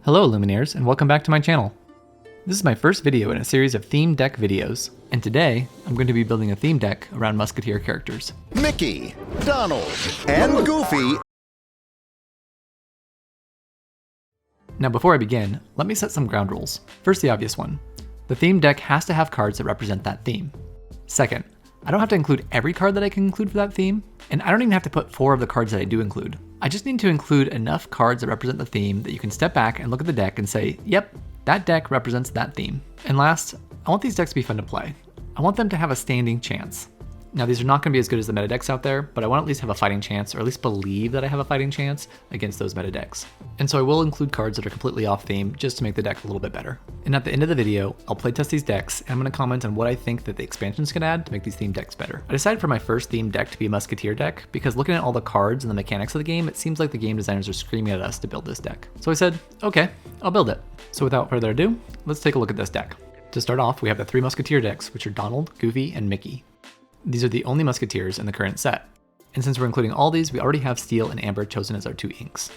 Hello Luminaires, and welcome back to my channel. This is my first video in a series of theme deck videos, and today I'm going to be building a theme deck around Musketeer characters. Mickey, Donald, and Goofy. Now before I begin, let me set some ground rules. First, the obvious one. The theme deck has to have cards that represent that theme. Second, I don't have to include every card that I can include for that theme, and I don't even have to put 4 of the cards that I do include. I just need to include enough cards that represent the theme that you can step back and look at the deck and say, yep, that deck represents that theme. And last, I want these decks to be fun to play. I want them to have a standing chance. Now these are not going to be as good as the meta decks out there, but I want to at least have a fighting chance, or at least believe that I have a fighting chance against those meta decks. And so I will include cards that are completely off theme just to make the deck a little bit better. And at the end of the video, I'll playtest these decks, and I'm going to comment on what I think that the expansions can add to make these theme decks better. I decided for my first theme deck to be a Musketeer deck, because looking at all the cards and the mechanics of the game, it seems like the game designers are screaming at us to build this deck. So I said, okay, I'll build it. So without further ado, let's take a look at this deck. To start off, we have the 3 Musketeer decks, which are Donald, Goofy, and Mickey. These are the only Musketeers in the current set. And since we're including all these, we already have Steel and Amber chosen as our 2 inks.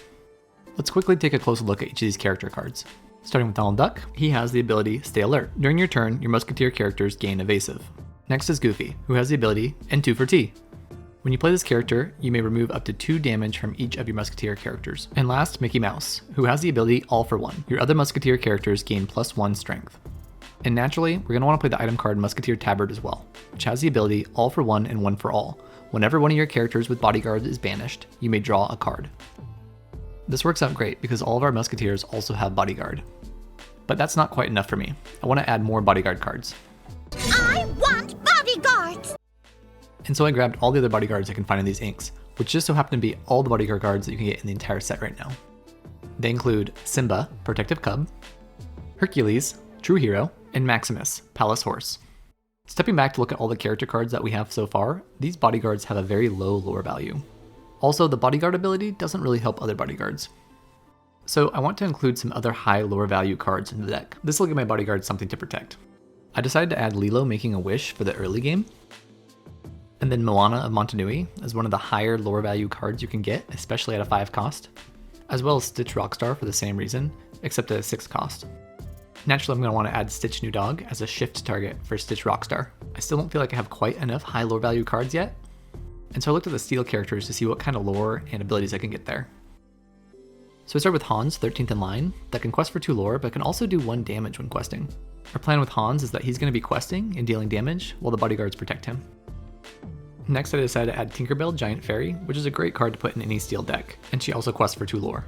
Let's quickly take a closer look at each of these character cards. Starting with Donald Duck, he has the ability Stay Alert. During your turn, your Musketeer characters gain Evasive. Next is Goofy, who has the ability and 2 for T. When you play this character, you may remove up to 2 damage from each of your Musketeer characters. And last, Mickey Mouse, who has the ability All for 1. Your other Musketeer characters gain +1 strength. And naturally, we're going to want to play the item card Musketeer Tabard as well, which has the ability All for 1 and 1 for all. Whenever one of your characters with bodyguards is banished, you may draw a card. This works out great because all of our Musketeers also have bodyguard. But that's not quite enough for me. I want to add more bodyguard cards. I want bodyguards! And so I grabbed all the other bodyguards I can find in these inks, which just so happen to be all the bodyguard cards that you can get in the entire set right now. They include Simba, Protective Cub, Hercules, True Hero, and Maximus, Palace Horse. Stepping back to look at all the character cards that we have so far, these bodyguards have a very low lore value. Also, the bodyguard ability doesn't really help other bodyguards. So I want to include some other high lore value cards in the deck. This will give my bodyguards something to protect. I decided to add Lilo making a wish for the early game, and then Moana of Montanui as one of the higher lore value cards you can get, especially at a 5 cost, as well as Stitch Rockstar for the same reason, except at a 6 cost. Naturally, I'm going to want to add Stitch New Dog as a shift target for Stitch Rockstar. I still don't feel like I have quite enough high lore value cards yet, and so I looked at the Steel characters to see what kind of lore and abilities I can get there. So I start with Hans, 13th in line, that can quest for 2 lore, but can also do 1 damage when questing. Our plan with Hans is that he's going to be questing and dealing damage, while the bodyguards protect him. Next, I decided to add Tinkerbell, Giant Fairy, which is a great card to put in any Steel deck, and she also quests for 2 lore.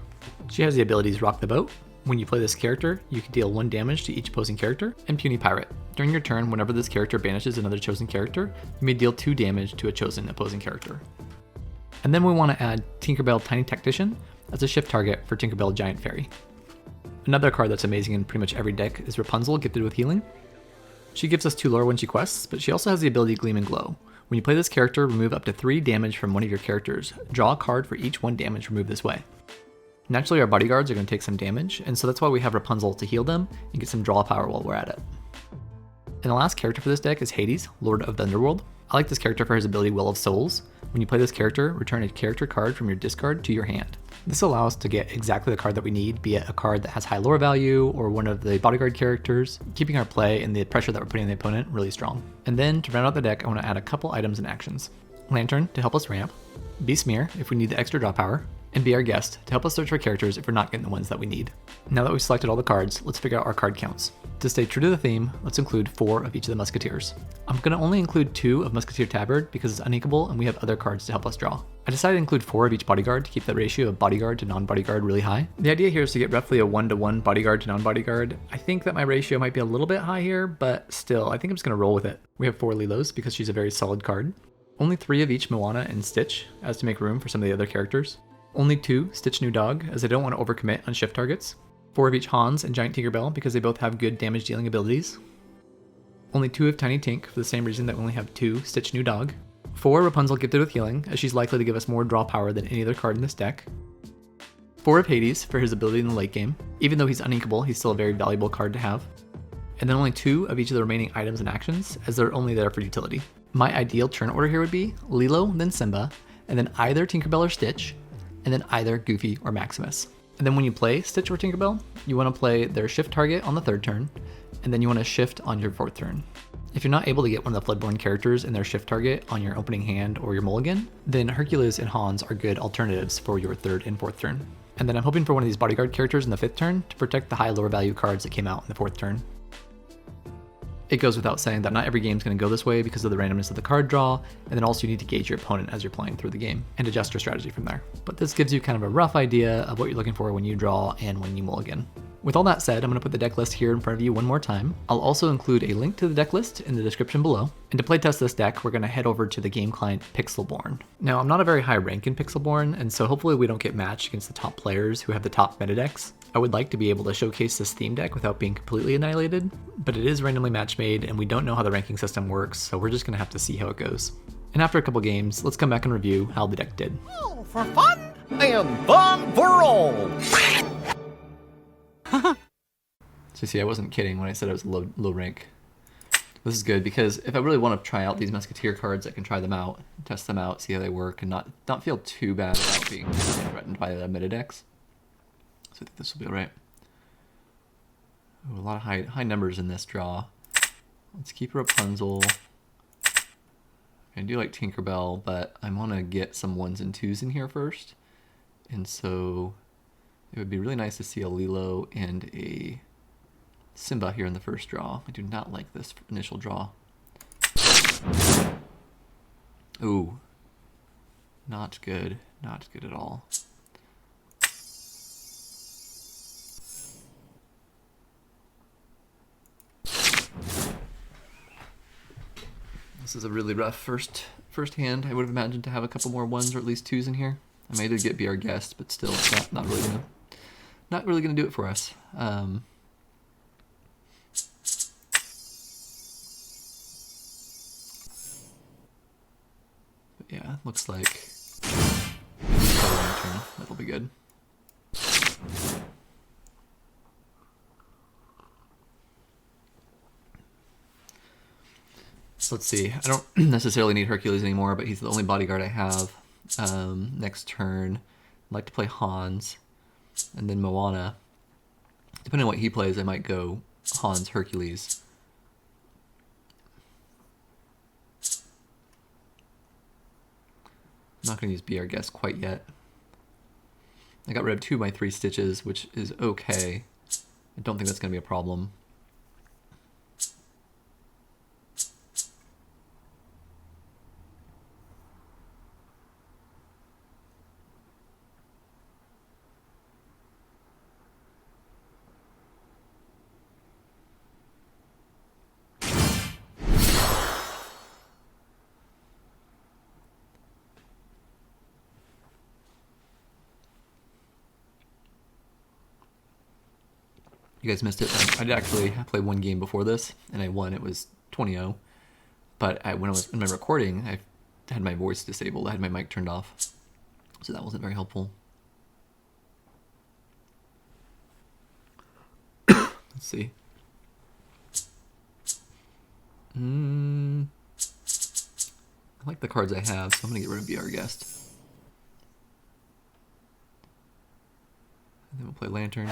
She has the abilities Rock the Boat. When you play this character, you can deal 1 damage to each opposing character, and Puny Pirate. During your turn, whenever this character banishes another chosen character, you may deal 2 damage to a chosen opposing character. And then we want to add Tinkerbell Tiny Tactician as a shift target for Tinkerbell Giant Fairy. Another card that's amazing in pretty much every deck is Rapunzel, gifted with healing. She gives us 2 lore when she quests, but she also has the ability Gleam and Glow. When you play this character, remove up to 3 damage from one of your characters. Draw a card for each 1 damage removed this way. Naturally, our bodyguards are going to take some damage, and so that's why we have Rapunzel to heal them and get some draw power while we're at it. And the last character for this deck is Hades, Lord of the Underworld. I like this character for his ability Will of Souls. When you play this character, return a character card from your discard to your hand. This allows us to get exactly the card that we need, be it a card that has high lore value or one of the bodyguard characters, keeping our play and the pressure that we're putting on the opponent really strong. And then to round out the deck, I want to add a couple items and actions. Lantern to help us ramp, Be Smear if we need the extra draw power, and Be Our Guest to help us search for characters if we're not getting the ones that we need. Now that we've selected all the cards, let's figure out our card counts. To stay true to the theme, let's include 4 of each of the Musketeers. I'm going to only include 2 of Musketeer Tabard because it's uninkable and we have other cards to help us draw. I decided to include 4 of each bodyguard to keep the ratio of bodyguard to non-bodyguard really high. The idea here is to get roughly a 1-to-1 bodyguard to non-bodyguard. I think that my ratio might be a little bit high here, but still, I think I'm just going to roll with it. We have 4 Lilos because she's a very solid card. Only 3 of each Moana and Stitch, as to make room for some of the other characters. Only 2 Stitch New Dog, as I don't want to overcommit on shift targets. 4 of each Hans and Giant Tinkerbell, because they both have good damage dealing abilities. Only 2 of Tiny Tink, for the same reason that we only have 2 Stitch New Dog. 4 Rapunzel, gifted with healing, as she's likely to give us more draw power than any other card in this deck. 4 of Hades, for his ability in the late game. Even though he's uninkable, he's still a very valuable card to have. And then only 2 of each of the remaining items and actions, as they're only there for utility. My ideal turn order here would be Lilo, then Simba, and then either Tinkerbell or Stitch, and then either Goofy or Maximus. And then when you play Stitch or Tinkerbell, you want to play their shift target on the 3rd turn, and then you want to shift on your 4th turn. If you're not able to get one of the Floodborn characters in their shift target on your opening hand or your mulligan, then Hercules and Hans are good alternatives for your 3rd and 4th turn. And then I'm hoping for one of these bodyguard characters in the 5th turn to protect the high lower value cards that came out in the 4th turn. It goes without saying that not every game is going to go this way because of the randomness of the card draw, and then also you need to gauge your opponent as you're playing through the game and adjust your strategy from there. But this gives you kind of a rough idea of what you're looking for when you draw and when you mulligan. With all that said, I'm going to put the deck list here in front of you one more time. I'll also include a link to the deck list in the description below. And to playtest this deck, we're going to head over to the game client Pixelborn. Now, I'm not a very high rank in Pixelborn, and so hopefully we don't get matched against the top players who have the top meta decks. I would like to be able to showcase this theme deck without being completely annihilated, but it is randomly match made and we don't know how the ranking system works, so we're just going to have to see how it goes. And after a couple games, let's come back and review how the deck did. All for fun and fun for all. So see, I wasn't kidding when I said I was low rank. This is good because if I really want to try out these Musketeer cards, I can try them out, test them out, see how they work, and not feel too bad about being threatened by the meta decks. So I think this will be alright. A lot of high numbers in this draw. Let's keep Rapunzel. I do like Tinkerbell, but I want to get some 1s and 2s in here first. And so it would be really nice to see a Lilo and a Simba here in the first draw. I do not like this initial draw. Ooh. Not good. Not good at all. This is a really rough first hand. I would have imagined to have a couple more 1s or at least 2s in here. I may get Be Our Guest, but still, it's not really gonna do it for us. But yeah, looks like that'll be good. So let's see. I don't necessarily need Hercules anymore, but he's the only bodyguard I have. Next turn, I'd like to play Hans, and then Moana. Depending on what he plays, I might go Hans, Hercules. I'm not going to use Be Our Guest quite yet. I got rid of 2 of my 3 stitches, which is okay. I don't think that's going to be a problem. You guys missed it. I did actually play 1 game before this, and I won. It was 20-0. But when I was in my recording, I had my voice disabled. I had my mic turned off, so that wasn't very helpful. Let's see. I like the cards I have, so I'm gonna get rid of Be Our Guest. And then we'll play Lantern.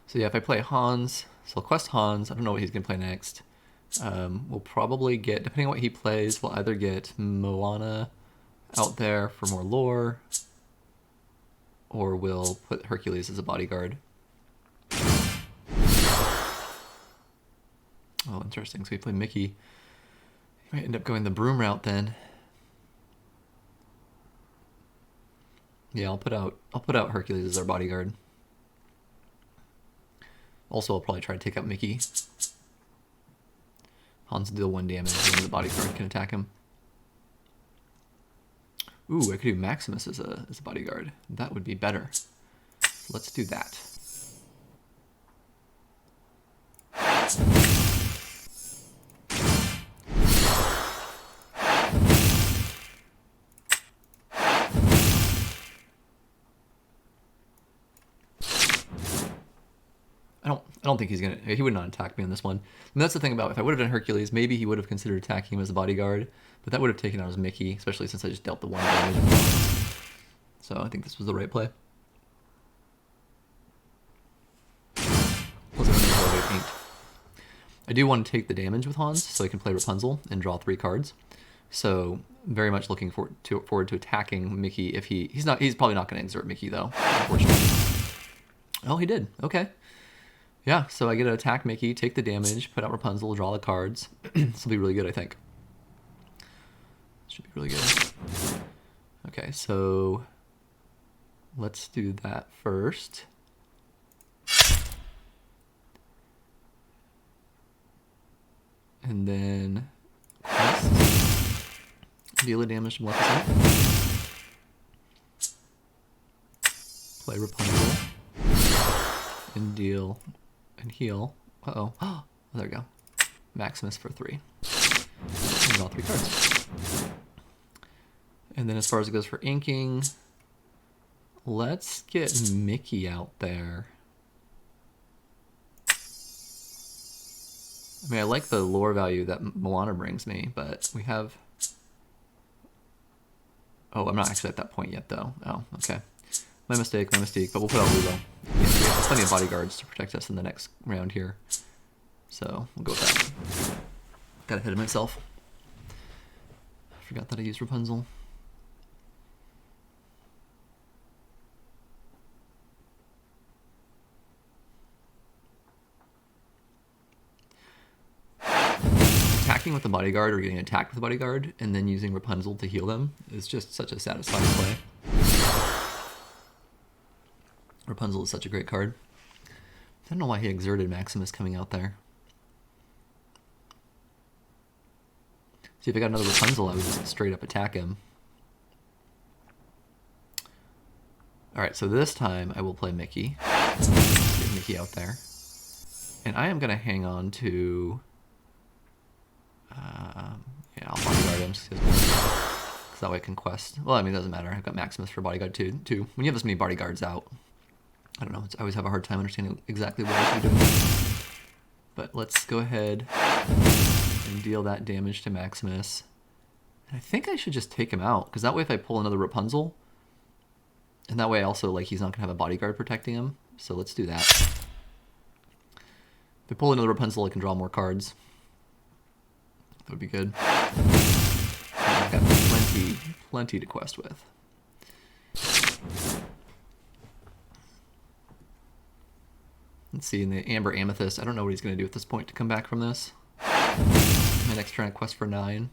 So yeah, if I play Hans, so I'll quest Hans. I don't know what he's going to play next. We'll probably get, depending on what he plays, we'll either get Moana out there for more lore, or we'll put Hercules as a bodyguard. Oh, interesting. So we play Mickey. He might end up going the broom route then. Yeah, I'll put out Hercules as our bodyguard. Also, I'll probably try to take out Mickey. Hans will deal 1 damage, and the bodyguard can attack him. Ooh, I could do Maximus as a bodyguard. That would be better. Let's do that. I don't think he's gonna. He would not attack me on this one. And that's the thing about if I would have done Hercules, maybe he would have considered attacking him as a bodyguard, but that would have taken out his Mickey, especially since I just dealt the 1 damage. So I think this was the right play. Plus, I don't inked. I do want to take the damage with Hans, so I can play Rapunzel and draw 3 cards. So very much looking forward to attacking Mickey. If he's probably not going to exert Mickey though, unfortunately. Oh, he did. Okay. Yeah, so I get to attack Mickey, take the damage, put out Rapunzel, draw the cards. This will be really good, I think. Should be really good. Okay, so let's do that first. And then quest. Deal a damage to Maleficent. Play Rapunzel. And deal and heal. Uh-oh. Oh, there we go. Maximus for 3. And draw 3 cards. And then as far as it goes for inking, let's get Mickey out there. I mean, I like the lore value that Moana brings me, but we have... Oh, I'm not actually at that point yet, though. Oh, okay. My mistake, but we'll put out Lilo. Yeah, we have plenty of bodyguards to protect us in the next round here. So, we'll go with that. Got ahead of myself. I forgot that I used Rapunzel. Attacking with the bodyguard or getting attacked with the bodyguard and then using Rapunzel to heal them is just such a satisfying play. Rapunzel is such a great card. I don't know why he exerted Maximus coming out there. See, if I got another Rapunzel, I would just straight up attack him. Alright, so this time I will play Mickey. Get Mickey out there. And I am going to hang on to... yeah, I'll bodyguard him because that way I can quest. Well, I mean, it doesn't matter. I've got Maximus for bodyguard too. When you have this many bodyguards out, I don't know. I always have a hard time understanding exactly what I should be doing. But let's go ahead and deal that damage to Maximus. And I think I should just take him out, because that way if I pull another Rapunzel, and that way also, like, he's not going to have a bodyguard protecting him. So let's do that. If I pull another Rapunzel, I can draw more cards. That would be good. I've got plenty to quest with. Let's see, in the Amber Amethyst, I don't know what he's going to do at this point to come back from this. My next turn I quest for 9.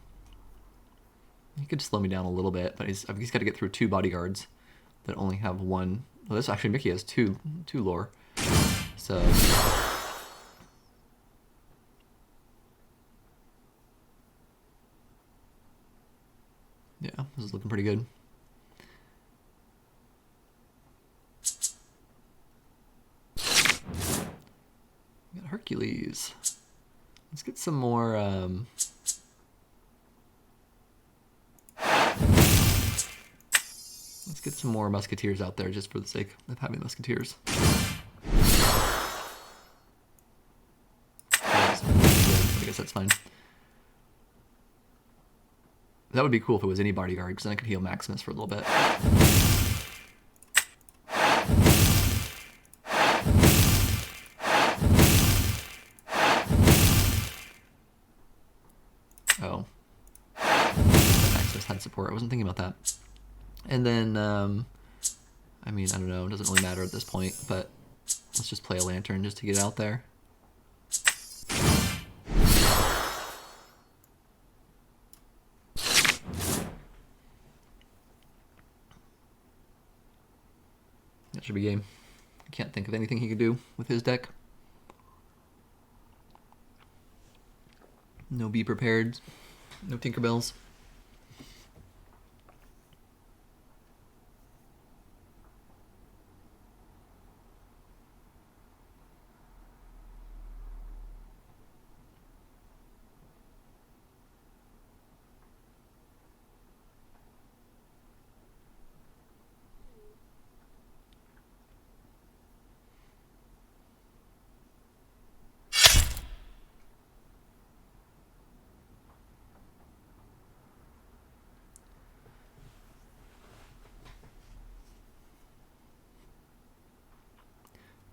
He could slow me down a little bit, but he's got to get through 2 bodyguards that only have 1. Well, this actually, Mickey has two lore. So... yeah, this is looking pretty good. We got Hercules. Let's get some more, let's get some more Musketeers out there just for the sake of having Musketeers. I guess that's fine. That would be cool if it was any bodyguard, because then I could heal Maximus for a little bit. Oh. Maximus had support. I wasn't thinking about that. And then, I mean, I don't know. It doesn't really matter at this point, but let's just play a lantern just to get it out there. That should be game. I can't think of anything he could do with his deck. No Be Prepared. No Tinkerbells.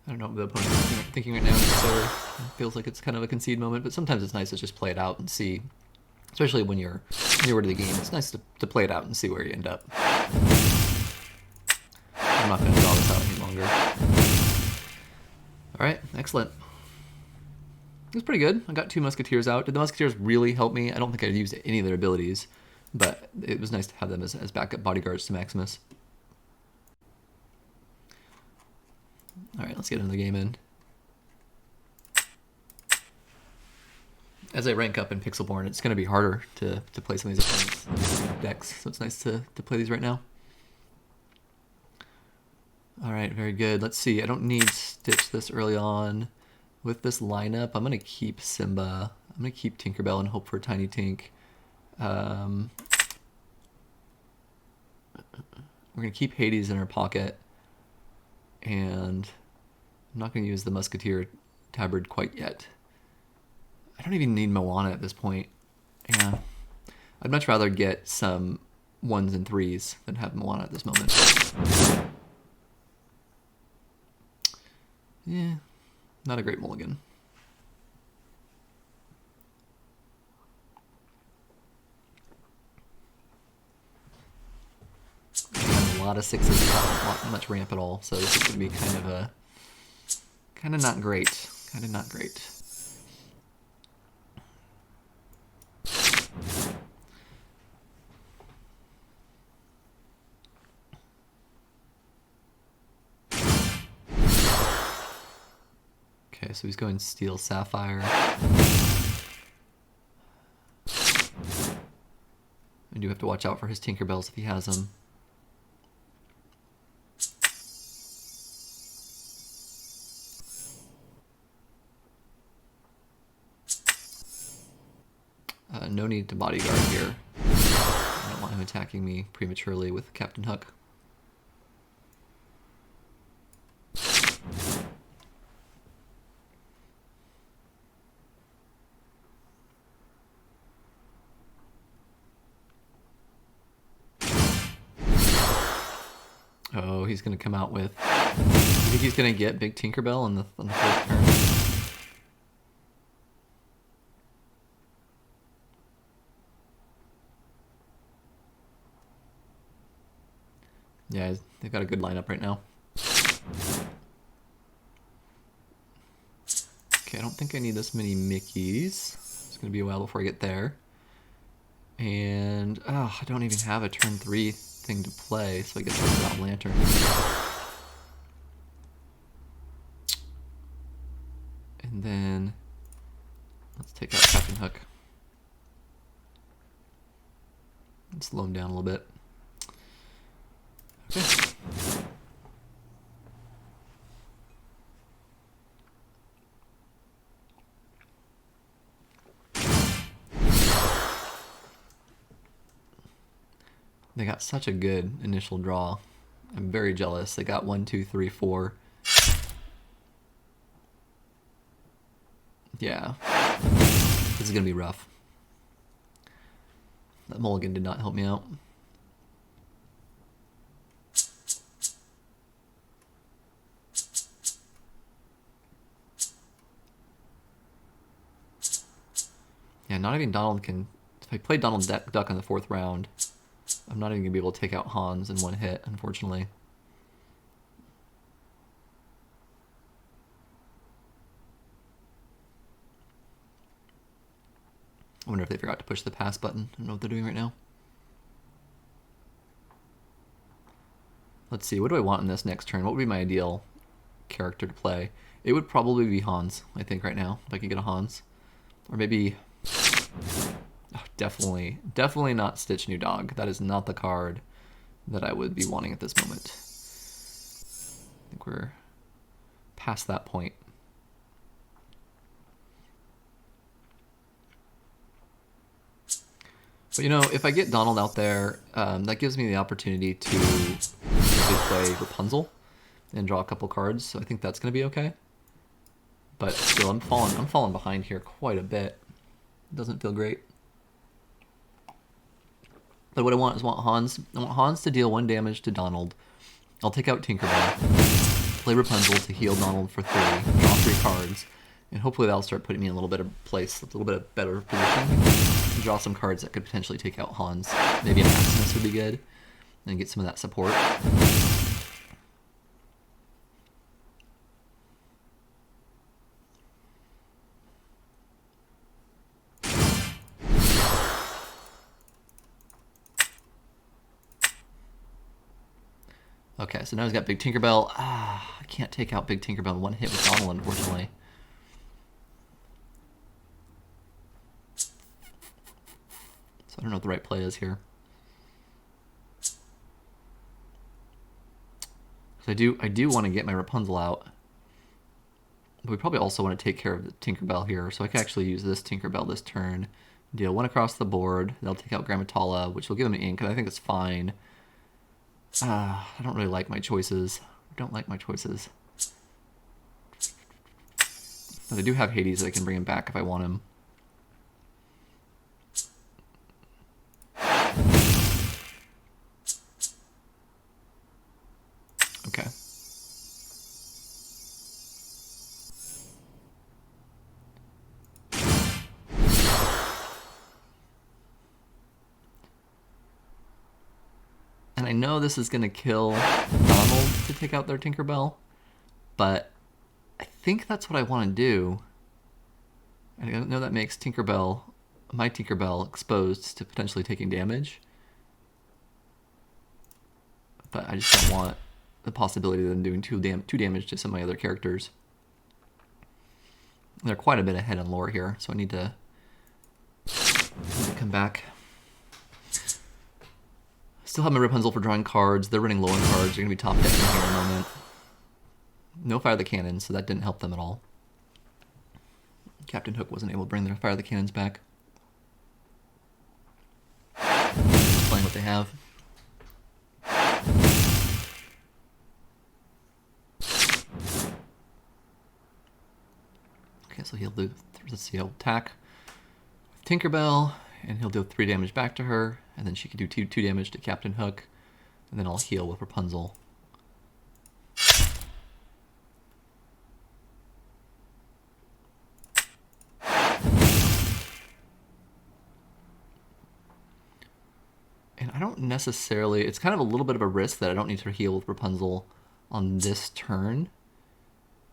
I don't know what the opponent's thinking right now necessarily. It feels like it's kind of a concede moment, but sometimes it's nice to just play it out and see, especially when you're newer to the game, it's nice to play it out and see where you end up. I'm not going to draw this out any longer. Alright, excellent. It was pretty good. I got 2 Musketeers out. Did the Musketeers really help me? I don't think I'd used any of their abilities, but it was nice to have them as backup bodyguards to Maximus. Alright, let's get another game in. As I rank up in Pixelborn, it's going to be harder to play some of these opponents' decks, so it's nice to play these right now. Alright, very good. Let's see. I don't need Stitch this early on. With this lineup, I'm going to keep Simba. I'm going to keep Tinkerbell and hope for a Tiny Tink. We're going to keep Hades in our pocket. And I'm not going to use the Musketeer tabard quite yet. I don't even need Moana at this point. Yeah. I'd much rather get some 1s and 3s than have Moana at this moment. Yeah, not a great mulligan. A lot of 6s, not much ramp at all, so this is going to be kind of not great. Kind of not great. Okay, so he's going Steel Sapphire. I do have to watch out for his Tinkerbells if he has them. No need to bodyguard here. I don't want him attacking me prematurely with Captain Hook. Oh, he's going to come out with... You think he's going to get Big Tinkerbell on the first turn? Yeah, they've got a good lineup right now. Okay, I don't think I need this many Mickeys. It's going to be a while before I get there. And, oh, I don't even have a turn 3 thing to play, so I guess I'll put out Lantern. And then, let's take out Captain Hook. And slow him down a little bit. Okay. They got such a good initial draw. I'm very jealous. They got 1, 2, 3, 4. Yeah. This is gonna be rough. That mulligan did not help me out. Yeah, not even Donald can... If I play Donald Duck on the 4th round, I'm not even going to be able to take out Hans in one hit, unfortunately. I wonder if they forgot to push the pass button. I don't know what they're doing right now. Let's see, what do I want in this next turn? What would be my ideal character to play? It would probably be Hans, I think, right now, if I could get a Hans. Or maybe... Oh, definitely not Stitch New Dog. That is not the card that I would be wanting at this moment. I think we're past that point. But you know, if I get Donald out there, that gives me the opportunity to play Rapunzel and draw a couple cards, so I think that's going to be okay. But still, I'm falling behind here quite a bit. It doesn't feel great. But what I want is I want Hans to deal 1 damage to Donald. I'll take out Tinkerbell. play Rapunzel to heal Donald for 3, draw 3 cards, and hopefully that'll start putting me in a little bit of place, a little bit of better position. Draw some cards that could potentially take out Hans. Maybe an Maximus would be good, and get some of that support. Okay, so now he's got Big Tinkerbell. I can't take out Big Tinkerbell in one hit with Donald, unfortunately. So I don't know what the right play is here. So I do want to get my Rapunzel out. But we probably also want to take care of the Tinkerbell here. So I can actually use this Tinkerbell this turn. Deal 1 across the board. That'll take out Grammatala, which will give him an ink, and I think it's fine. I don't really like my choices. I don't like my choices. But I do have Hades that I can bring him back if I want him. Okay. And I know this is going to kill Donald to take out their Tinkerbell, but I think that's what I want to do. I know that makes Tinkerbell, my Tinkerbell, exposed to potentially taking damage. But I just don't want the possibility of them doing 2 damage to some of my other characters. They're quite a bit ahead on lore here, so I need to come back. Still have my Rapunzel for drawing cards. They're running low on cards. They're going to be top decking here in a moment. No Fire the Cannon, so that didn't help them at all. Captain Hook wasn't able to bring their Fire the Cannons back. Just playing what they have. Okay, so he'll do, let's see, he'll attack Tinkerbell, and he'll do 3 damage back to her, and then she can do 2 damage to Captain Hook, and then I'll heal with Rapunzel. And I don't necessarily, it's kind of a little bit of a risk that I don't need to heal with Rapunzel on this turn.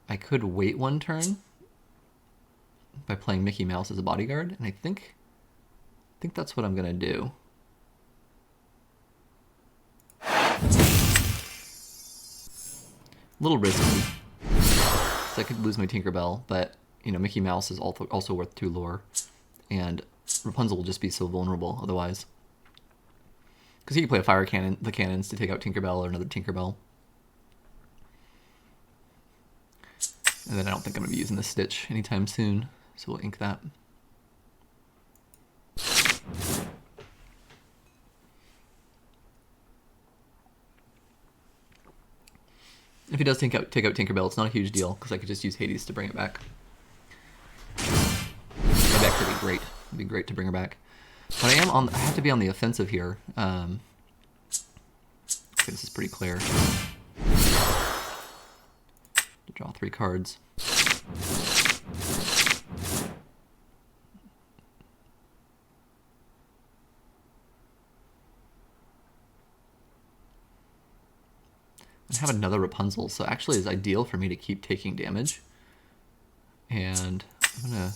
I could wait 1 turn by playing Mickey Mouse as a bodyguard, and I think that's what I'm gonna do. A little risky, so I could lose my Tinkerbell, but you know, Mickey Mouse is also worth 2 lore, and Rapunzel will just be so vulnerable otherwise. Because he can play a Fire Cannon, the cannons to take out Tinkerbell or another Tinkerbell. And then I don't think I'm going to be using this Stitch anytime soon, so we'll ink that. If he does take out Tinkerbell, it's not a huge deal, because I could just use Hades to bring it back. That'd actually be great. It'd be great to bring her back. But I have to be on the offensive here. Okay, this is pretty clear. To draw 3 cards. I have another Rapunzel, so actually it's ideal for me to keep taking damage. And I'm gonna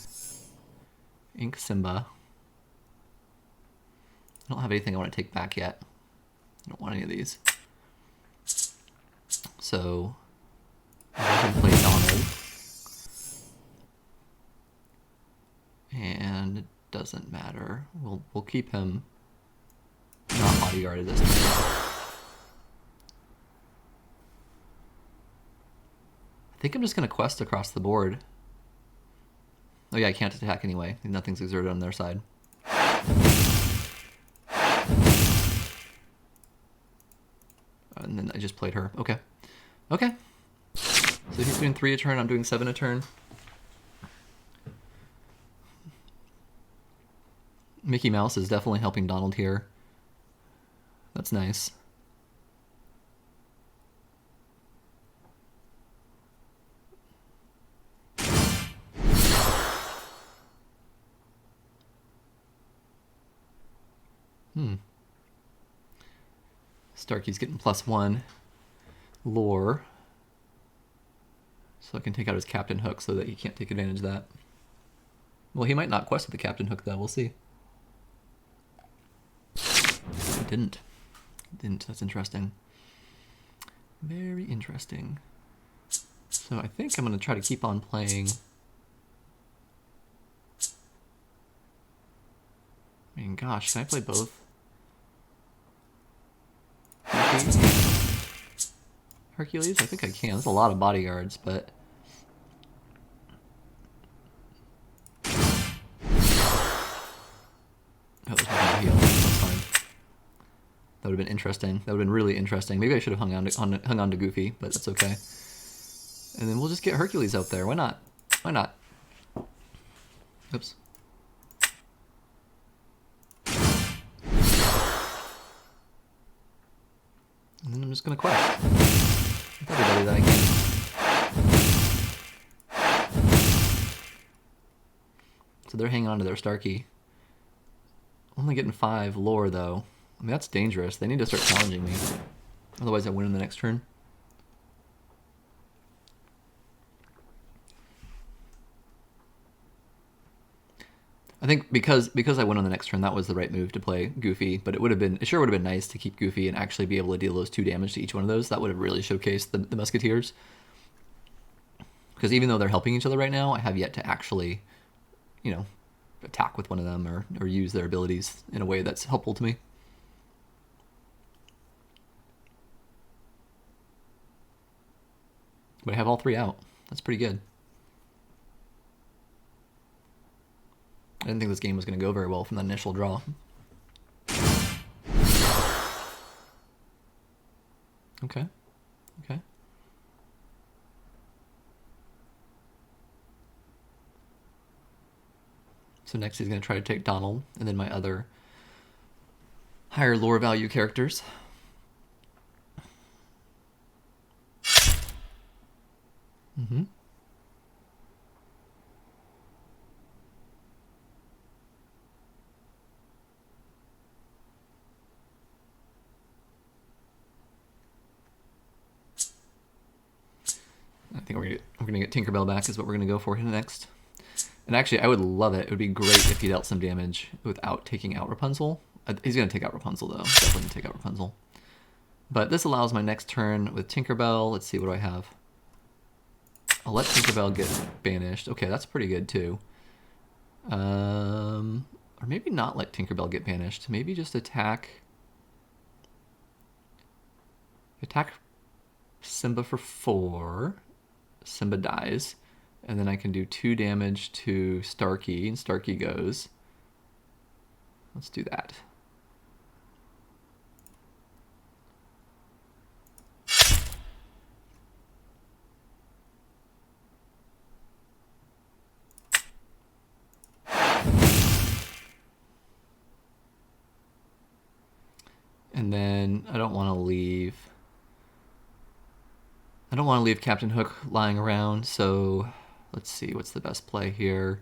ink Simba. I don't have anything I want to take back yet. I don't want any of these. So I can play Donald. And it doesn't matter. We'll keep him not bodyguarded this time. I think I'm just gonna quest across the board. Oh yeah, I can't attack anyway. Nothing's exerted on their side. And then I just played her. Okay. Okay. So he's doing 3 a turn, I'm doing 7 a turn. Mickey Mouse is definitely helping Donald here. That's nice. Starkey's getting +1 lore. So I can take out his Captain Hook so that he can't take advantage of that. Well, he might not quest with the Captain Hook, though. We'll see. He didn't. That's interesting. Very interesting. So I think I'm going to try to keep on playing. I mean, gosh, can I play both? Hercules? I think I can. That's a lot of bodyguards, but... Oh, there's no heal. That's fine. That would have been interesting. That would have been really interesting. Maybe I should have hung on to Goofy, but that's okay. And then we'll just get Hercules out there. Why not? Why not? Oops. And then I'm just gonna quest with everybody that I can. So they're hanging on to their Starkey. Only getting 5 lore though. I mean, that's dangerous. They need to start challenging me. Otherwise I win in the next turn. I think because I went on the next turn, that was the right move to play Goofy. But it sure would have been nice to keep Goofy and actually be able to deal those 2 damage to each one of those. That would have really showcased the Musketeers. Because even though they're helping each other right now, I have yet to actually, you know, attack with one of them or use their abilities in a way that's helpful to me. But I have all 3 out. That's pretty good. I didn't think this game was going to go very well from the initial draw. Okay. Okay. So next he's going to try to take Donald, and then my other higher lore value characters. Mm-hmm. I think we're gonna get Tinkerbell back is what we're gonna go for next. And actually, I would love it. It would be great if he dealt some damage without taking out Rapunzel. He's gonna take out Rapunzel though. Definitely gonna take out Rapunzel. But this allows my next turn with Tinkerbell. Let's see, what do I have? I'll let Tinkerbell get banished. Okay, that's pretty good too. Or maybe not let Tinkerbell get banished. Maybe just attack Simba for 4. Simba dies. And then I can do 2 damage to Starkey, and Starkey goes. Let's do that. And then I don't want to leave Captain Hook lying around, so let's see, what's the best play here?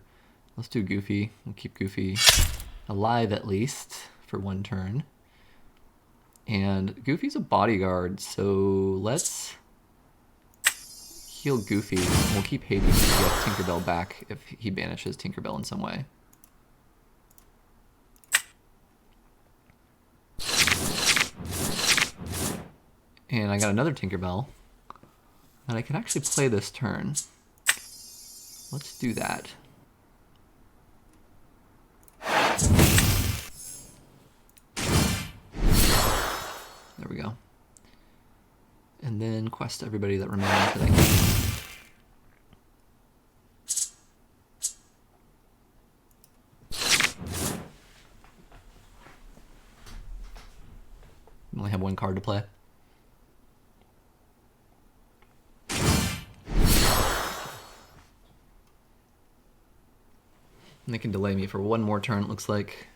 Let's do Goofy. We'll keep Goofy alive at least for 1 turn. And Goofy's a bodyguard, so let's heal Goofy. We'll keep Hades to get Tinkerbell back if he banishes Tinkerbell in some way. And I got another Tinkerbell. And I can actually play this turn. Let's do that. There we go. And then quest everybody that remains that I can. I only have 1 card to play. And they can delay me for 1 more turn, it looks like.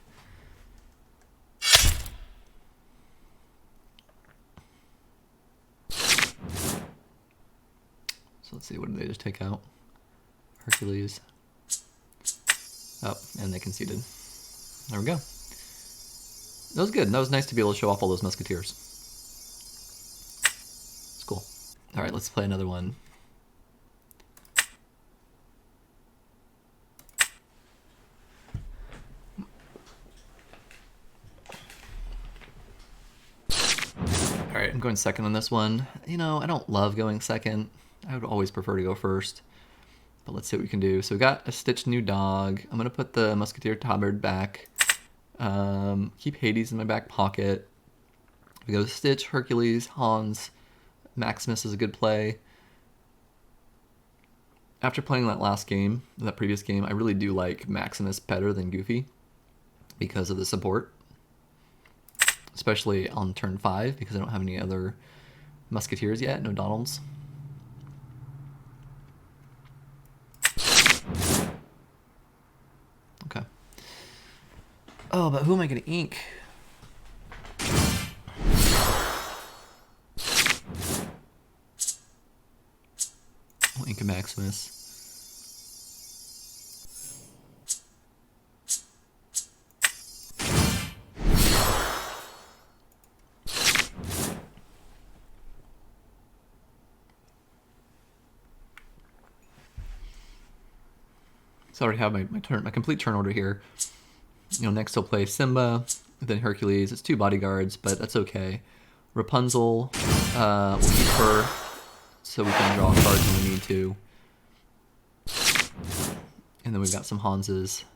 So let's see, what did they just take out? Hercules. Oh, and they conceded. There we go. That was good. That was nice to be able to show off all those Musketeers. All right, let's play another one. All right, I'm going second on this one. You know, I don't love going second. I would always prefer to go first. But let's see what we can do. So we got a stitched new dog. I'm gonna put the Musketeer tabard back. Keep Hades in my back pocket. We go Stitch, Hercules, Hans, Maximus is a good play. After playing that last game, that previous game, I really do like Maximus better than Goofy because of the support. Especially on turn 5 because I don't have any other Musketeers yet, no Donalds. Okay. Oh, but who am I going to ink? I'll ink a Maximus. So I already have my complete turn order here. You know, next he'll play Simba, then Hercules. It's 2 bodyguards, but that's okay. Rapunzel, we'll keep her so we can draw cards when we need to. And then we've got some Hanses.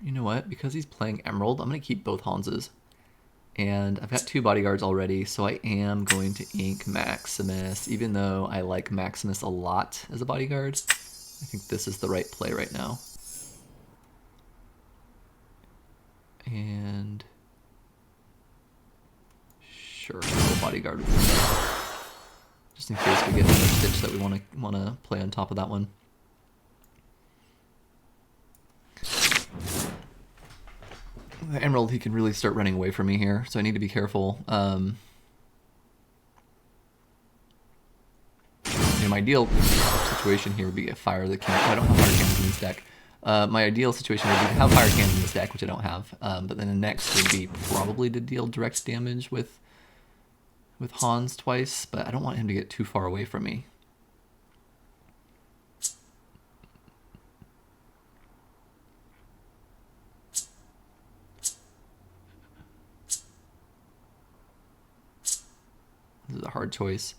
You know what? Because he's playing Emerald, I'm going to keep both Hanses. And I've got 2 bodyguards already, so I am going to ink Maximus, even though I like Maximus a lot as a bodyguard. I think this is the right play right now. And sure, we'll bodyguard with him. Just in case we get another Stitch that we want to play on top of that one. The Emerald, he can really start running away from me here, so I need to be careful. My ideal situation here would be a fire the cannon. Oh, I don't have fire cannons in this deck. My ideal situation would be to have fire cannons in this deck, which I don't have. But then the next would be probably to deal direct damage with Hans twice, but I don't want him to get too far away from me. This is a hard choice.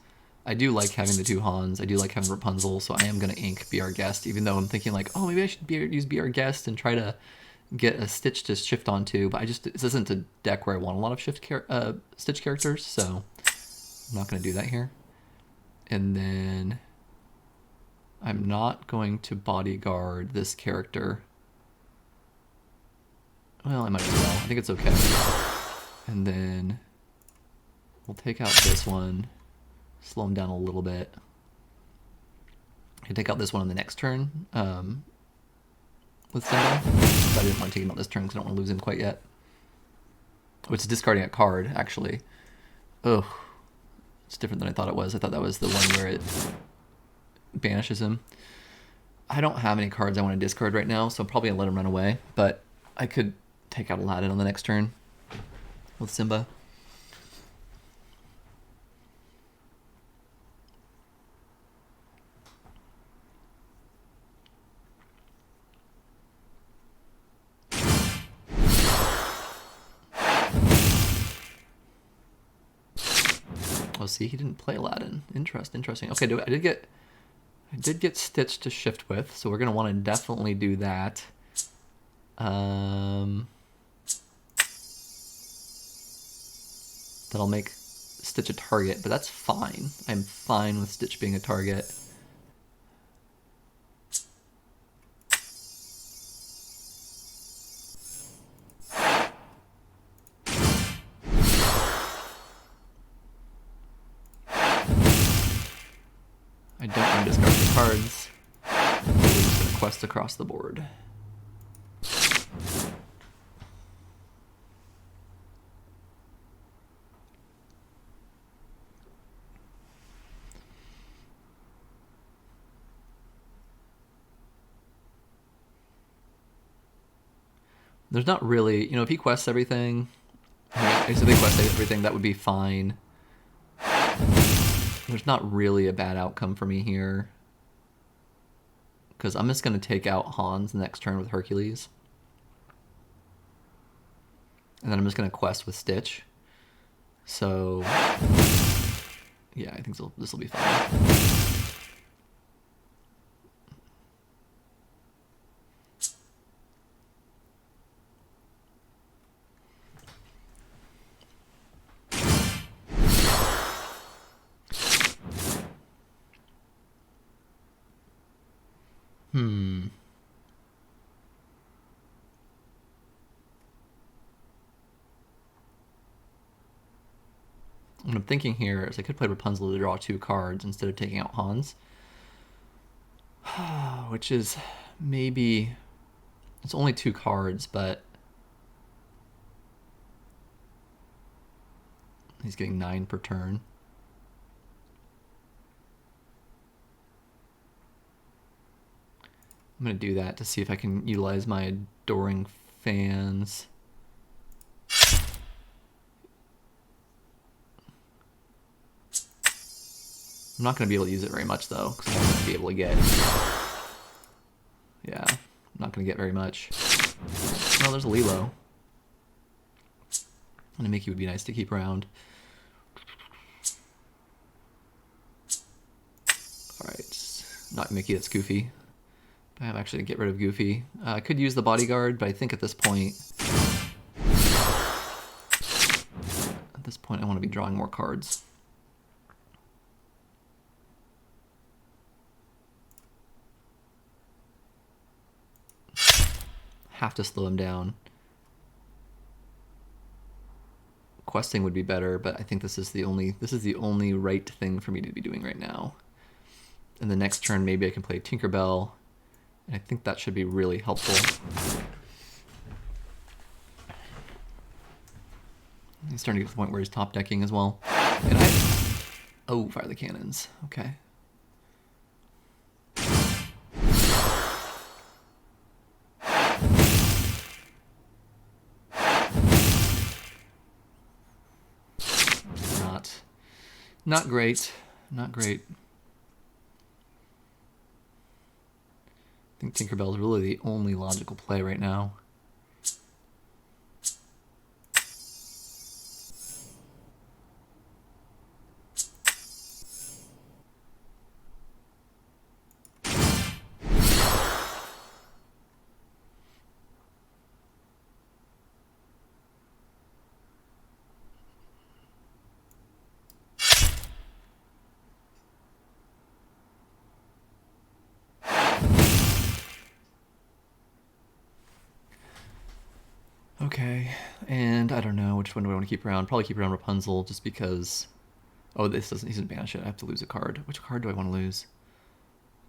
I do like having the 2 Hans. I do like having Rapunzel, so I am going to ink Be Our Guest, even though I'm thinking like, oh, maybe I should use Be Our Guest and try to get a Stitch to shift onto, but this isn't a deck where I want a lot of Stitch characters, so I'm not going to do that here. And then I'm not going to bodyguard this character. Well, I might as well. I think it's okay. And then we'll take out this one, slow him down a little bit. I can take out this one on the next turn with Simba, but I didn't want to take him out this turn because I don't want to lose him quite yet. Which is discarding a card, actually. Oh, it's different than I thought it was. I thought that was the one where it banishes him. I don't have any cards I want to discard right now, so I'm probably going to let him run away, but I could take out Aladdin on the next turn with Simba. Oh, see, he didn't play Aladdin. Interesting. Okay, I did get Stitch to shift with, so we're gonna want to definitely do that. That'll make Stitch a target, but that's fine. I'm fine with Stitch being a target. I don't want to discard the cards. We're just going to quest across the board. There's not really, if he quests everything, Okay, so they quest everything, that would be fine. There's not really a bad outcome for me here. Because I'm just going to take out Hans next turn with Hercules. And then I'm just going to quest with Stitch. So, yeah, I think this will be fine. What I'm thinking here is I could play Rapunzel to draw 2 cards instead of taking out Hans. Which is maybe... It's only 2 cards, but... He's getting 9 per turn. I'm going to do that to see if I can utilize my adoring fans. I'm not going to be able to use it very much, though, because I'm not going to be able to get... Yeah, I'm not going to get very much. Oh, there's a Lilo. And a Mickey would be nice to keep around. Alright, not Mickey, that's Goofy. I have actually to get rid of Goofy. I could use the bodyguard, but I think at this point... I want to be drawing more cards. Have to slow him down. Questing would be better, but I think this is the only right thing for me to be doing right now. And the next turn, maybe I can play Tinkerbell, and I think that should be really helpful. He's starting to get to the point where he's top decking as well. And oh, fire the cannons. Okay. Not great. Not great. I think Tinkerbell is really the only logical play right now. Okay, and I don't know, which one do I want to keep around? Probably keep around Rapunzel, just because... Oh, this doesn't... He doesn't banish it. I have to lose a card. Which card do I want to lose?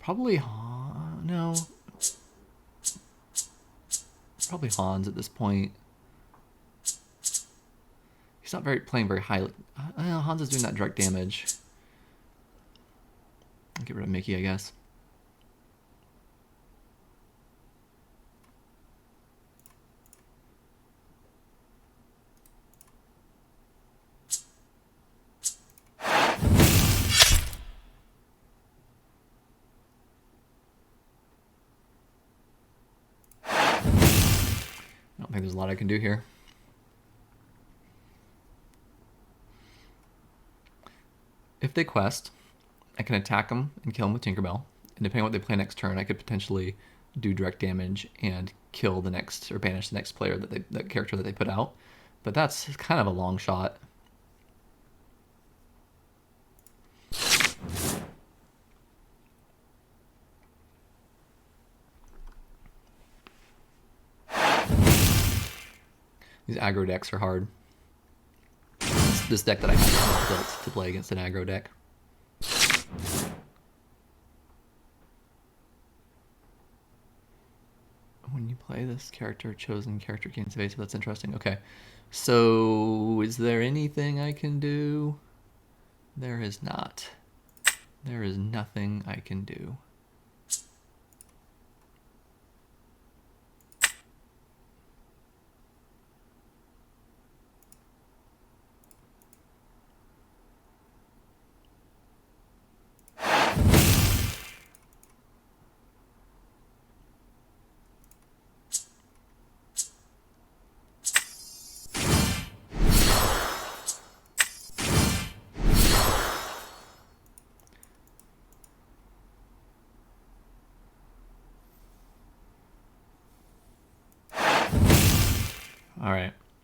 Probably... No. Probably Hans at this point. He's not playing very high... Hans is doing that direct damage. I'll get rid of Mickey, I guess. I don't think there's a lot I can do here. If they quest, I can attack them and kill them with Tinkerbell. And depending on what they play next turn, I could potentially do direct damage and kill the next, or banish the next player that character that they put out. But that's kind of a long shot. These aggro decks are hard. This deck that I have is not built to play against an aggro deck. When you play this character, chosen character gains evasive. That's interesting. Okay. So, is there anything I can do? There is not. There is nothing I can do.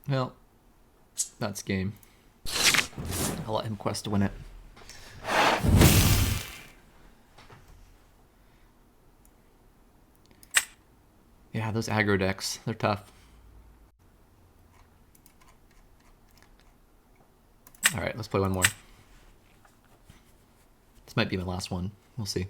Well, that's game. I'll let him quest to win it. Yeah, those aggro decks, they're tough. Alright, let's play one more. This might be my last one. We'll see.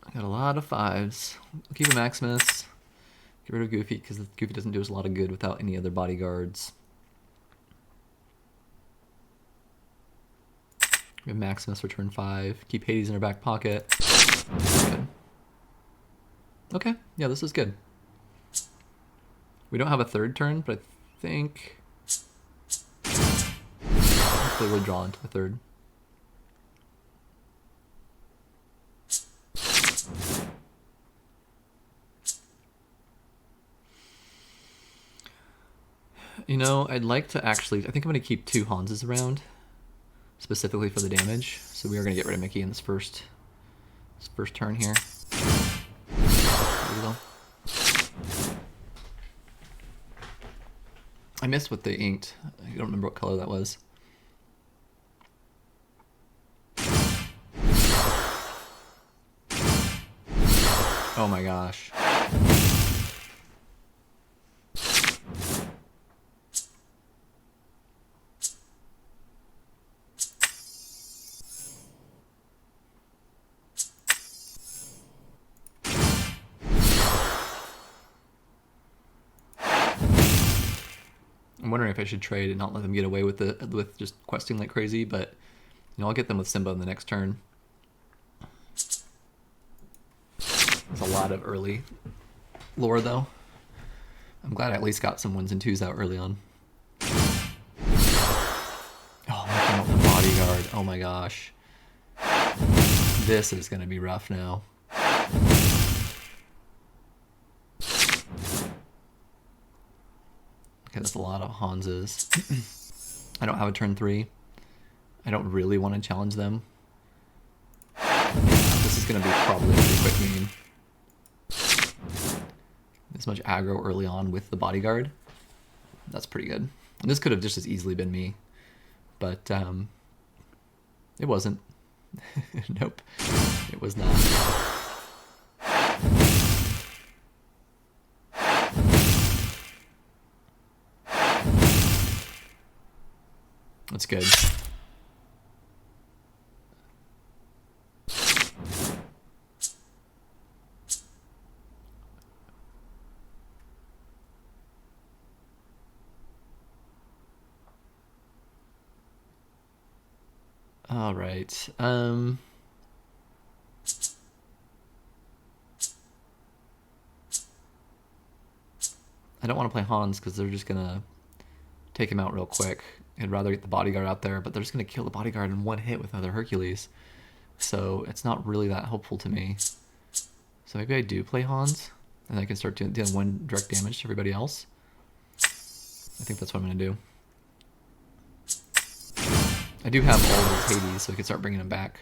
I got a lot of 5s. We'll keep a Maximus. Get rid of Goofy, because Goofy doesn't do us a lot of good without any other bodyguards. We have Maximus for turn 5. Keep Hades in our back pocket. Good. Okay, yeah, this is good. We don't have a third turn, but I think... hopefully we'll draw into the third. You know, I'd like to actually... I think I'm going to keep 2 Hanses around, specifically for the damage. So we are going to get rid of Mickey in this first turn here. There we go. I missed what they inked. I don't remember what color that was. Oh my gosh. I'm wondering if I should trade and not let them get away with just questing like crazy, but you know, I'll get them with Simba in the next turn. There's a lot of early lore though. I'm glad I at least got some 1s and 2s out early on. Oh, making out the bodyguard. Oh my gosh. This is gonna be rough now. Okay, that's a lot of Hanses. I don't have a turn 3. I don't really want to challenge them. Yeah, this is going to be probably a pretty quick game. This much aggro early on with the bodyguard. That's pretty good. And this could have just as easily been me. But it wasn't. Nope. It was not. That's good. All right. I don't want to play Hans because they're just gonna take him out real quick. I'd rather get the bodyguard out there, but they're just gonna kill the bodyguard in 1 hit with other Hercules. So it's not really that helpful to me. So maybe I do play Hans, and I can start dealing 1 direct damage to everybody else. I think that's what I'm gonna do. I do have all of those Hades, so I can start bringing them back,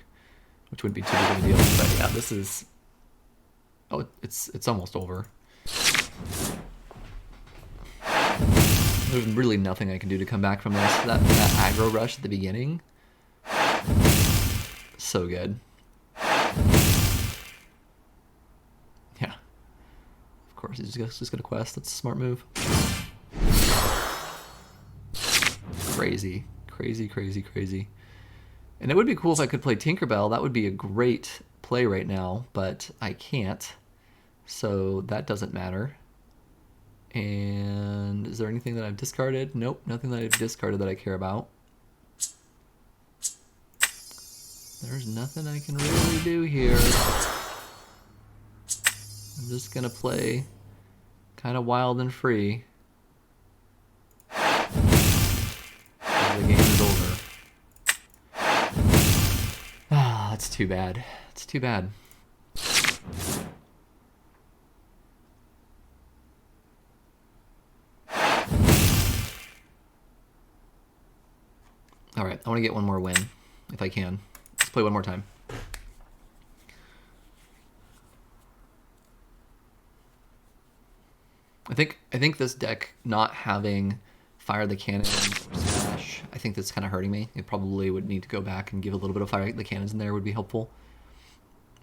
which wouldn't be too big of a deal. But yeah, this is... oh, it's almost over. There's really nothing I can do to come back from this. That aggro rush at the beginning, so good. Yeah, of course he's just gonna quest. That's a smart move. Crazy, crazy, crazy, crazy. And it would be cool if I could play Tinkerbell. That would be a great play right now, but I can't, so that doesn't matter. And is there anything that I've discarded? Nope, nothing that I've discarded that I care about. There's nothing I can really do here. I'm just gonna play kind of wild and free. The game is over. Ah, that's too bad. It's too bad. All right, I want to get one more win, if I can. Let's play one more time. I think this deck not having Fire the Cannons or Smash, I think that's kind of hurting me. It probably would need to go back and give a little bit of Fire the Cannons in there would be helpful.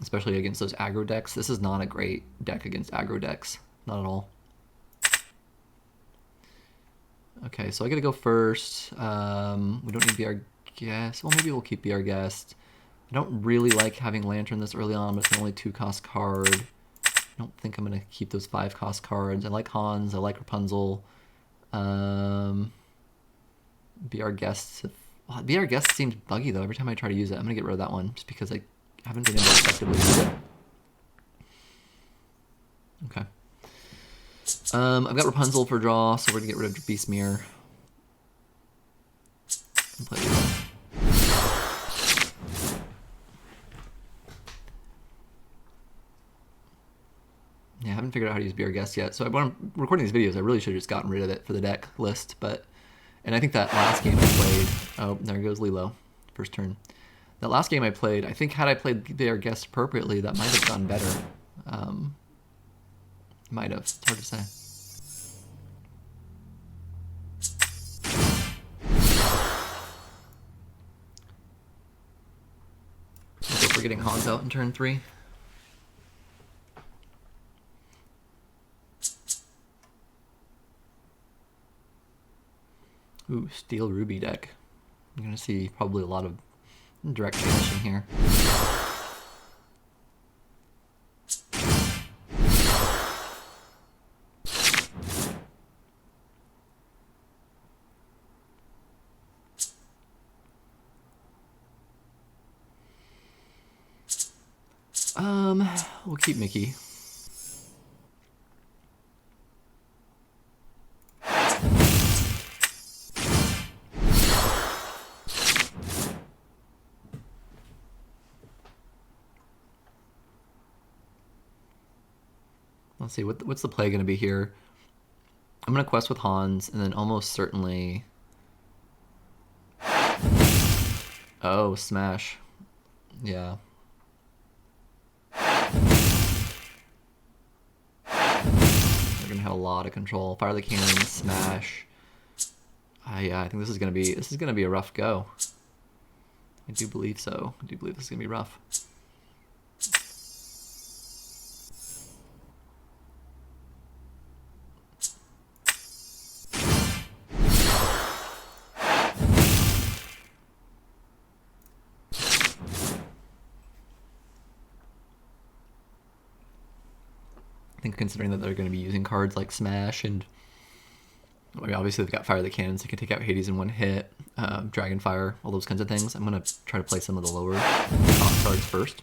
Especially against those aggro decks. This is not a great deck against aggro decks. Not at all. Okay, so I gotta go first. We don't need to be our guest. Well, maybe we'll keep Be Our Guest. I don't really like having Lantern this early on, but it's only 2-cost card. I don't think I'm gonna keep those 5-cost cards. I like Hans, I like Rapunzel. Be Our Guest. Well, Be Our Guest seems buggy though. Every time I try to use it, I'm gonna get rid of that one just because I haven't been able to effectively use it. Okay. I've got Rapunzel for draw, so we're gonna get rid of Beastmere. And play yeah, I haven't figured out how to use Be Our Guest yet. So when I'm recording these videos, I really should have just gotten rid of it for the deck list. And I think that last game I played, oh, there goes Lilo, first turn. That last game I played, I think had I played Be Our Guest appropriately, that might have gone better. Might have. It's hard to say. Go for getting Hans out in turn 3. Ooh, Steel Ruby deck. I'm gonna see probably a lot of direct finishing here. We'll keep Mickey. Let's see, what's the play going to be here? I'm going to quest with Hans, and then almost certainly... Oh, Smash. Yeah. We're going to have a lot of control. Fire the Cannon, Smash. Yeah, I think this is going to be a rough go. I do believe so. I do believe this is going to be rough. I think considering that they're going to be using cards like Smash and I mean, obviously they've got Fire the Cannons, they can take out Hades in one hit, Dragonfire, all those kinds of things. I'm going to try to play some of the lower cost cards first.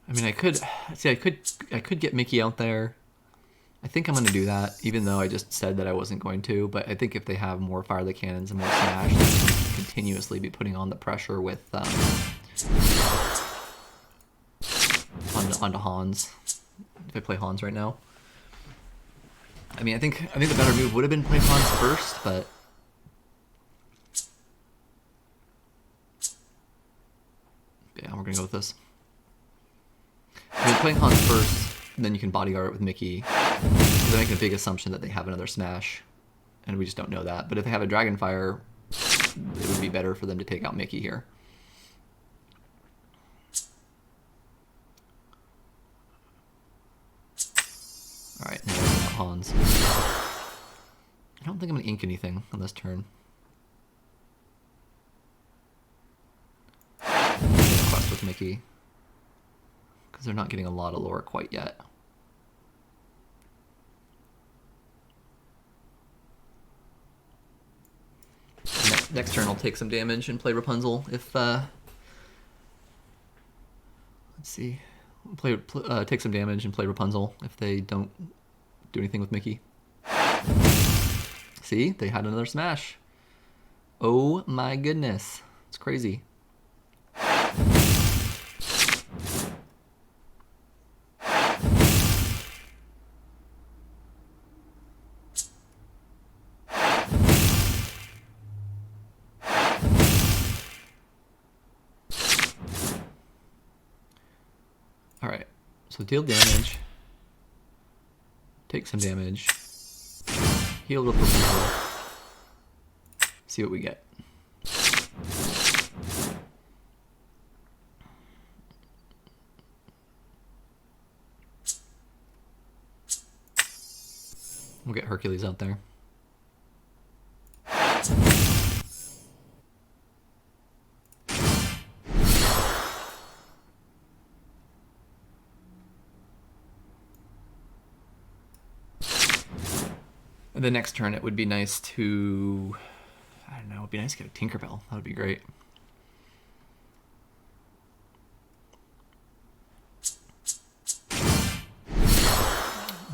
I mean, I could get Mickey out there. I think I'm going to do that, even though I just said that I wasn't going to. But I think if they have more Fire the Cannons and more Smash, they can continuously be putting on the pressure with onto Hans. If I play Hans right now, I mean, I think the better move would have been play Hans first, but yeah, we're gonna go with this. I mean, playing Hans first, then you can bodyguard it with Mickey. They're making a big assumption that they have another Smash, and we just don't know that. But if they have a Dragonfire, it would be better for them to take out Mickey here. Alright, now we're out Hans. I don't think I'm going to ink anything on this turn. I'm going to quest with Mickey, because they're not getting a lot of lore quite yet. Next turn I'll take some damage and play Rapunzel if, let's see, take some damage and play Rapunzel if they don't do anything with Mickey. See, they had another Smash. Oh my goodness. It's crazy. Alright, so deal damage. Take some damage. Heal with Rapunzel. See what we get. We'll get Hercules out there. The next turn it would be nice to, I don't know, it would be nice to get a Tinkerbell. That would be great.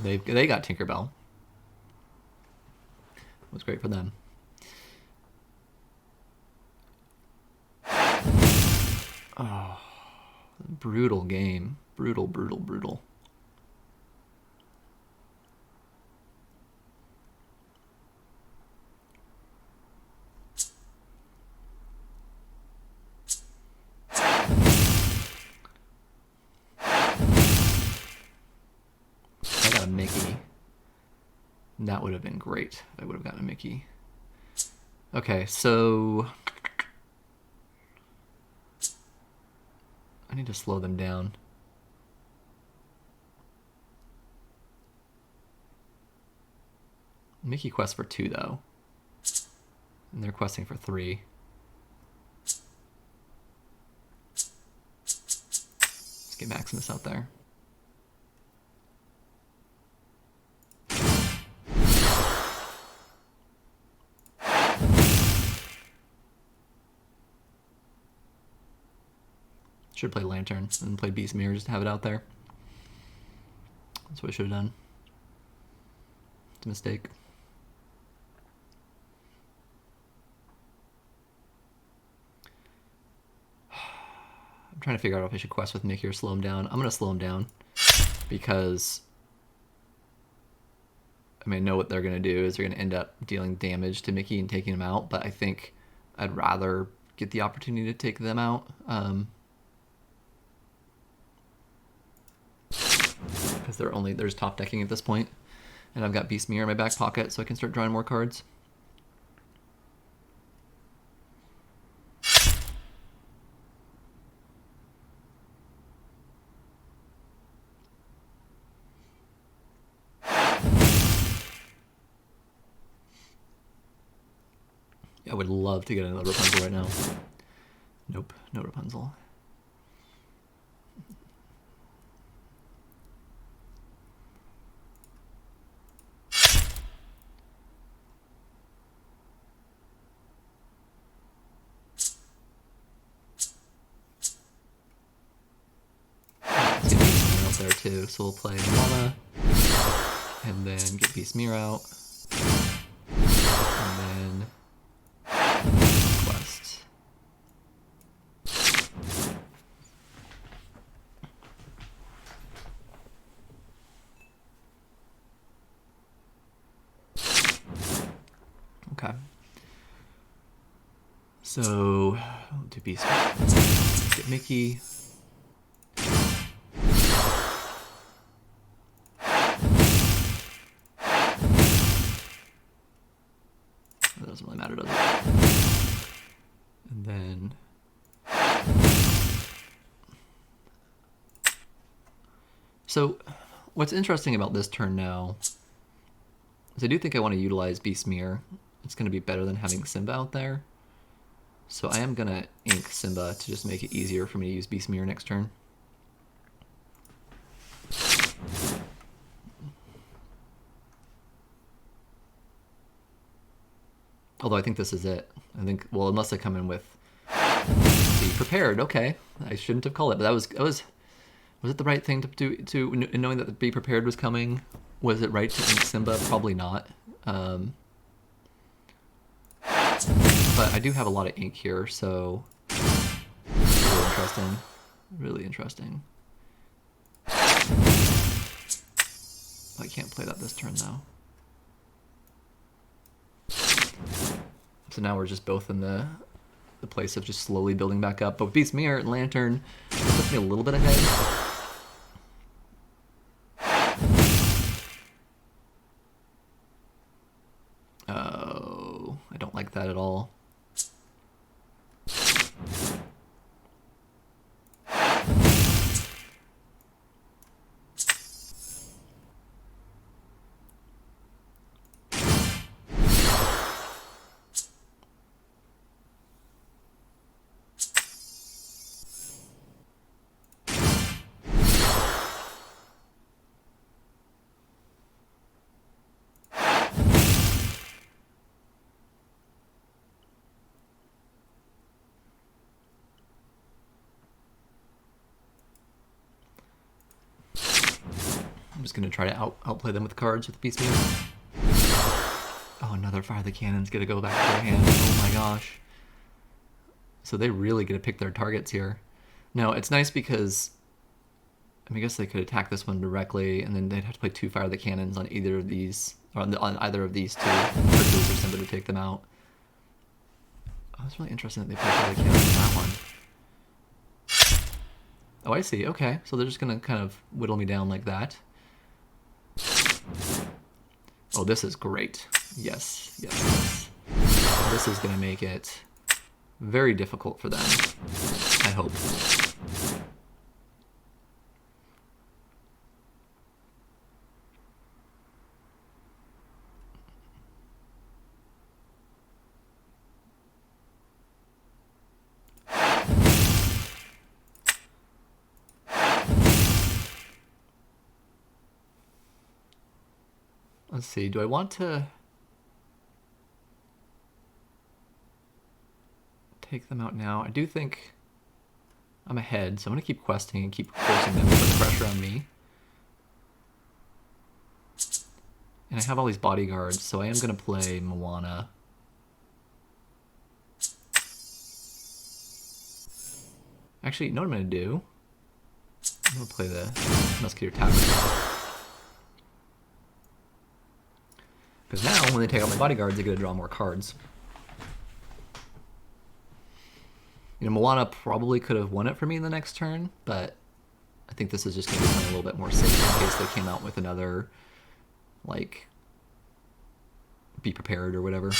They got Tinkerbell. It was great for them. Oh, brutal game. Brutal, brutal, brutal. Mickey. That would have been great if I would have gotten a Mickey. Okay, so I need to slow them down. Mickey quests for 2 though. And they're questing for 3. Let's get Maximus out there. Should play Lantern and play Beast Mirror just to have it out there. That's what I should have done. It's a mistake. I'm trying to figure out if I should quest with Mickey or slow him down. I'm going to slow him down because I mean, I know what they're going to do is they're going to end up dealing damage to Mickey and taking him out, but I think I'd rather get the opportunity to take them out. Because they're just top decking at this point, and I've got Beast Mirror in my back pocket, so I can start drawing more cards. I would love to get another Rapunzel right now. Nope, no Rapunzel. There too, so we'll play Moana and then get Beast Mirror out and then quest. Okay, so we'll do Beast Mirror. Get Mickey. Doesn't really matter, does it? And then so what's interesting about this turn now is I do think I want to utilize Beast Mirror. It's going to be better than having Simba out there. So I am going to ink Simba to just make it easier for me to use Beast Mirror next turn. Although I think this is it. I think, well, unless I come in with Be Prepared. Okay, I shouldn't have called it, but was it the right thing to do? Knowing that the Be Prepared was coming, was it right to ink Simba? Probably not. But I do have a lot of ink here, so it's really interesting. Really interesting. I can't play that this turn though. So now we're just both in the place of just slowly building back up. But with Beast Mirror and Lantern, it puts me a little bit ahead. Oh, I don't like that at all. I'm just gonna try to outplay them with cards with Beast Mirror. Oh, another Fire the Cannon's gonna go back to their hand. Oh my gosh. So they really get to pick their targets here. No, it's nice because I guess they could attack this one directly, and then they'd have to play 2 Fire the Cannons on either of these, or on either of these two, for Simba to take them out. Oh, it's really interesting that they played Fire the Cannons on that one. Oh, I see. Okay, so they're just gonna kind of whittle me down like that. Oh, this is great. Yes, yes, yes. This is gonna make it very difficult for them, I hope. Let's see, do I want to take them out now? I do think I'm ahead, so I'm going to keep questing and keep forcing them to put the pressure on me. And I have all these bodyguards, so I am going to play Moana. Actually, you know what I'm going to do? I'm going to play the Musketeer Tavern. Because now, when they take out my bodyguards, they get to draw more cards. You know, Moana probably could have won it for me in the next turn, but I think this is just going to be a little bit more safe in case they came out with another, like, be prepared or whatever.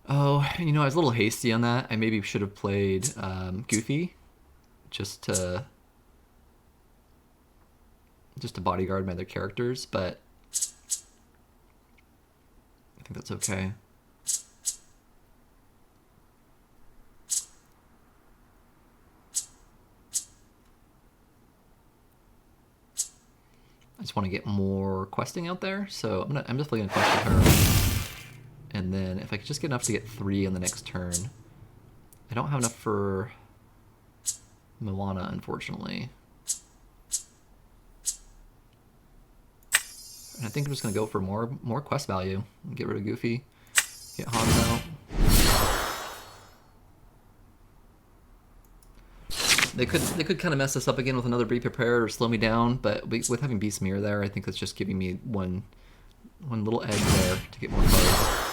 Oh, you know, I was a little hasty on that. I maybe should have played Goofy just to bodyguard my other characters, but I think that's okay. I just want to get more questing out there, so I'm definitely gonna quest with her. And then if I could just get enough to get 3 on the next turn. I don't have enough for Moana, unfortunately. And I think I'm just gonna go for more quest value. Get rid of Goofy. Get Hans out. They could kind of mess this up again with another Be Prepared or slow me down, but with having Beast Mirror there, I think that's just giving me one little edge there to get more cards.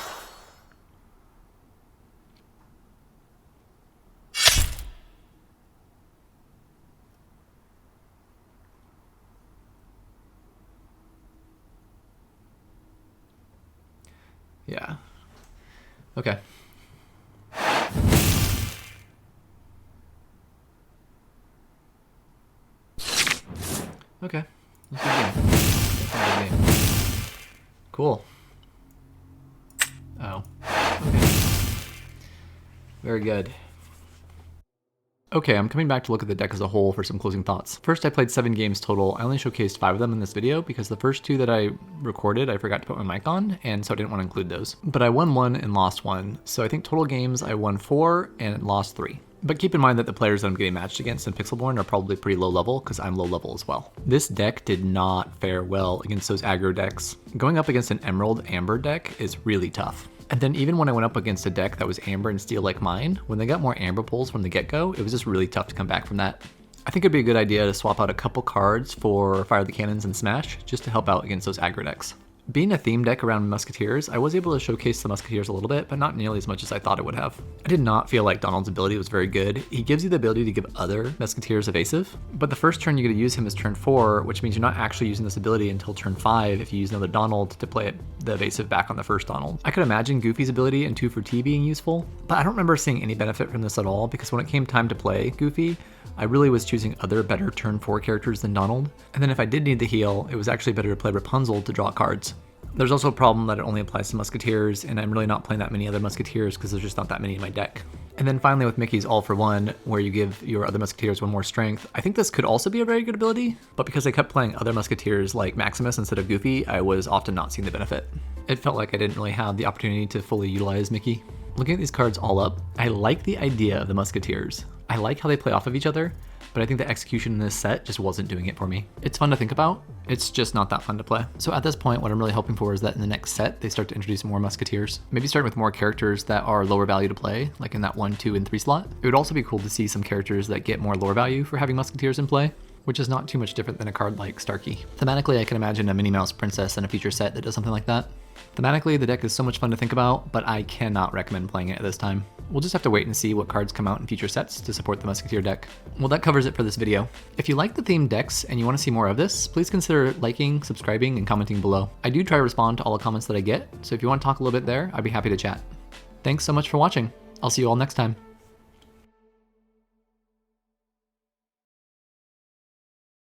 Yeah. Okay. Okay. That's a good game. That's a good game. Cool. Oh. Okay. Very good. Okay, I'm coming back to look at the deck as a whole for some closing thoughts. First, I played 7 games total. I only showcased 5 of them in this video because the first 2 that I recorded, I forgot to put my mic on, and so I didn't want to include those. But I won 1 and lost 1, so I think total games I won 4 and lost 3. But keep in mind that the players that I'm getting matched against in Pixelborn are probably pretty low level because I'm low level as well. This deck did not fare well against those aggro decks. Going up against an Emerald Amber deck is really tough. And then even when I went up against a deck that was Amber and Steel like mine, when they got more Amber pulls from the get-go, it was just really tough to come back from that. I think it'd be a good idea to swap out a couple cards for Fire the Cannons and Smash, just to help out against those aggro decks. Being a theme deck around Musketeers, I was able to showcase the Musketeers a little bit, but not nearly as much as I thought it would have. I did not feel like Donald's ability was very good. He gives you the ability to give other Musketeers evasive, but the first turn you get to use him is turn 4, which means you're not actually using this ability until turn 5 if you use another Donald to play the evasive back on the first Donald. I could imagine Goofy's ability and 2 for T being useful, but I don't remember seeing any benefit from this at all because when it came time to play Goofy, I really was choosing other better turn 4 characters than Donald, and then if I did need the heal, it was actually better to play Rapunzel to draw cards. There's also a problem that it only applies to Musketeers, and I'm really not playing that many other Musketeers because there's just not that many in my deck. And then finally with Mickey's All for One, where you give your other Musketeers 1 more strength, I think this could also be a very good ability, but because I kept playing other Musketeers like Maximus instead of Goofy, I was often not seeing the benefit. It felt like I didn't really have the opportunity to fully utilize Mickey. Looking at these cards all up, I like the idea of the Musketeers. I like how they play off of each other, but I think the execution in this set just wasn't doing it for me. It's fun to think about, it's just not that fun to play. So at this point, what I'm really hoping for is that in the next set, they start to introduce more Musketeers. Maybe starting with more characters that are lower value to play, like in that 1, 2, and 3 slot. It would also be cool to see some characters that get more lore value for having Musketeers in play, which is not too much different than a card like Starkey. Thematically, I can imagine a Minnie Mouse Princess in a future set that does something like that. Thematically, the deck is so much fun to think about, but I cannot recommend playing it at this time. We'll just have to wait and see what cards come out in future sets to support the Musketeer deck. Well, that covers it for this video. If you like the themed decks and you want to see more of this, please consider liking, subscribing, and commenting below. I do try to respond to all the comments that I get, so if you want to talk a little bit there, I'd be happy to chat. Thanks so much for watching. I'll see you all next time.